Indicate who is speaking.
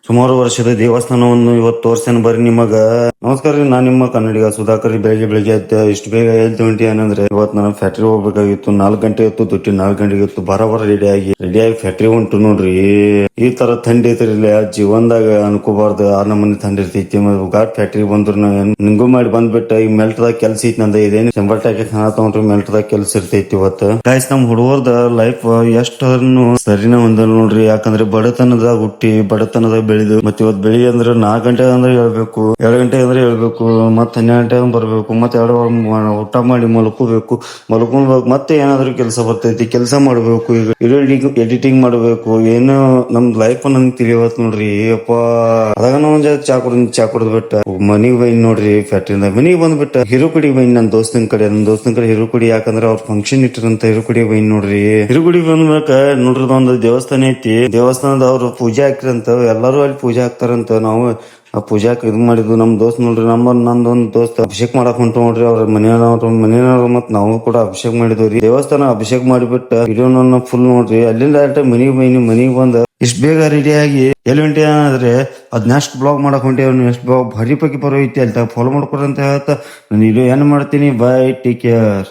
Speaker 1: ಸುಮಾರು ವರ್ಷದ ದೇವಸ್ಥಾನವನ್ನು ಇವತ್ತು ತೋರ್ಸೇನ್ ಬರ್ರಿ ನಿಮಗ. ನಮಸ್ಕಾರ ರೀ, ನಾನ್ ನಿಮ್ಮ ಕನ್ನಡಿಗ ಸುಧಾಕರ್. ಬೆಳಿಗ್ಗೆ ಇಷ್ಟು ಬೇಗ ಎದ್ದು ಹೊಂಟಿ ಏನಂದ್ರೆ ಇವತ್ತು ನಾನು ಫ್ಯಾಕ್ಟ್ರಿ ಹೋಗ್ಬೇಕಾಗಿತ್ತು. 4 ಗಂಟೆ ಇತ್ತು, ದುಡ್ಡಿ 4 ಗಂಟೆಗೆ ಇತ್ತು. ಬರಬರ ರೆಡಿ ಆಗಿ ಫ್ಯಾಕ್ಟ್ರಿ ಹೊಂಟು ನೋಡ್ರಿ. ಈ ತರ ಥಂಡಿ ಐತಿರಲ್ಲ, ಜೀವನದಾಗ ಅನ್ಕೋಬಾರ್ದು. ಆ ನಮ್ಮನೆ ಥಂಡಿ ಇರ್ತೈತಿ. ಘಾಟ್ ಫ್ಯಾಕ್ಟ್ರಿ ಬಂದ್ರು ನಿಂಗು ಮಾಡಿ ಬಂದ್ಬಿಟ್ಟ. ಈ ಮೆಲ್ಟ್ದಾಗ ಕೆಲ್ಸ ಐತಿ ನಂದ. ಇದೇನು ಶಂಬರ್ ಟ್ಯಾಕೆಟ್ ಹಣ ತಗೊಂಡ್ರಿ ಮೆಲ್ಟ್ದಾಗ ಕೆಲ್ಸ ಇರ್ತೈತಿ ಇವತ್ತು. ಗಾಯ್ಸ್, ನಮ್ ಹುಡುಗರ್ದ ಲೈಫ್ ಎಷ್ಟು ಸರಿನ ಒಂದಲ್ಲ ನೋಡ್ರಿ. ಯಾಕಂದ್ರೆ ಬಡತನದಾಗ ಹುಟ್ಟಿ ಬಡತನದಾಗ ಬೆಳೆದು ಮತ್ತೆ ಇವತ್ತು ಬೆಳಿಗ್ಗೆ ಅಂದ್ರೆ 4 ಗಂಟೆ ಅಂದ್ರೆ ಹೇಳ್ಬೇಕು, 2 ಗಂಟೆ ಅಂದ್ರೆ ಹೇಳ್ಬೇಕು, ಮತ್ತೆ 12 ಗಂಟೆ ಬರ್ಬೇಕು, ಮತ್ತೆ 2 ಊಟ ಮಾಡಿ ಮಲ್ಕೋಬೇಕು, ಮತ್ತೆ ಏನಾದ್ರು ಕೆಲಸ ಬರ್ತೈತಿ, ಕೆಲಸ ಮಾಡ್ಬೇಕು. ಈಗ ಎಡಿಟಿಂಗ್ ಮಾಡ್ಬೇಕು. ಏನು ನಮ್ ಲೈಫ್ ನನ್ಗೆ ತಿಳಿಯವತ್ ನೋಡ್ರಿ. ಅಪ್ಪ ಅದಾಗ ಒಂದ್ ಚಾ ಕುಡಿದ್ ಬಿಟ್ಟ ಮನಿಗ್ ಬೈನ್ ನೋಡ್ರಿ. ಫ್ಯಾಕ್ಟ್ರಿಯಿಂದ ಮನಿಗ್ ಬಂದ್ಬಿಟ್ಟ ಹಿರುಕುಡಿ ಬೈನ್ ನನ್ನ ದೋಸ್ತನ ಕಡೆ ಹಿರುಕುಡಿ. ಯಾಕಂದ್ರೆ ಅವ್ರ ಫಂಕ್ಷನ್ ಇಟ್ಟಿರಂತ ಹಿರುಕುಡಿ ಬೈನ್ ನೋಡ್ರಿ. ಹಿರುಕುಡಿ ಬಂದ್ಬೇಕ ನೋಡ್ರಿ, ಒಂದು ದೇವಸ್ಥಾನ ಐತಿ. ದೇವಸ್ಥಾನದ ಅವ್ರು ಪೂಜೆ ಹಾಕಿರಂತ. ಎಲ್ಲರೂ ಅಲ್ಲಿ ಪೂಜೆ ಹಾಕ್ತಾರಂತ. ನಾವು ಆ ಪೂಜಾಕ್ ಇದು ಮಾಡಿದ್ವಿ. ನಮ್ ದೋಸ್ತ್ ನೋಡ್ರಿ, ನಂದೊಂದ್ ದೋಸ್ತ್ ಅಭಿಷೇಕ್ ಮಾಡಕ್ ಹೊಂಟ ನೋಡ್ರಿ. ಅವ್ರ ಮನೆಯವ್ರ ಮತ್ ನಾವು ಕೂಡ ಅಭಿಷೇಕ್ ಮಾಡಿದ್ವಿ. ದೇವಸ್ಥಾನ ಅಭಿಷೇಕ್ ಮಾಡಿಬಿಟ್ಟ ವಿಡಿಯೋನ ಫುಲ್ ನೋಡ್ರಿ. ಅಲ್ಲಿಂದ ಡೈರೆಕ್ಟ್ ಮನಿಗ್ ಬಂದ ಇಷ್ಟ ಬೇಗ ರೆಡಿ ಆಗಿ ಎಲ್ಲಿ ಹೊಂಟಿ ಅಂದ್ರೆ ಅದ್ ನೆಕ್ಸ್ಟ್ ಬ್ಲಾಗ್ ಮಾಡಕ್ ಹೊಂಟೇವ್. ನೆಕ್ಸ್ಟ್ ಬ್ಲಾಗ್ ಭಾರಿ ಪೈಕಿ ಬರೋ ಐತಿ. ಅಲ್ಲಿ ಫಾಲೋ ಮಾಡ್ಕೊಡ್ರಿ ಅಂತ ಹೇಳ್ತಾ ನಾನು ವಿಡಿಯೋ ಏನ್ ಮಾಡ್ತೀನಿ. By, take care.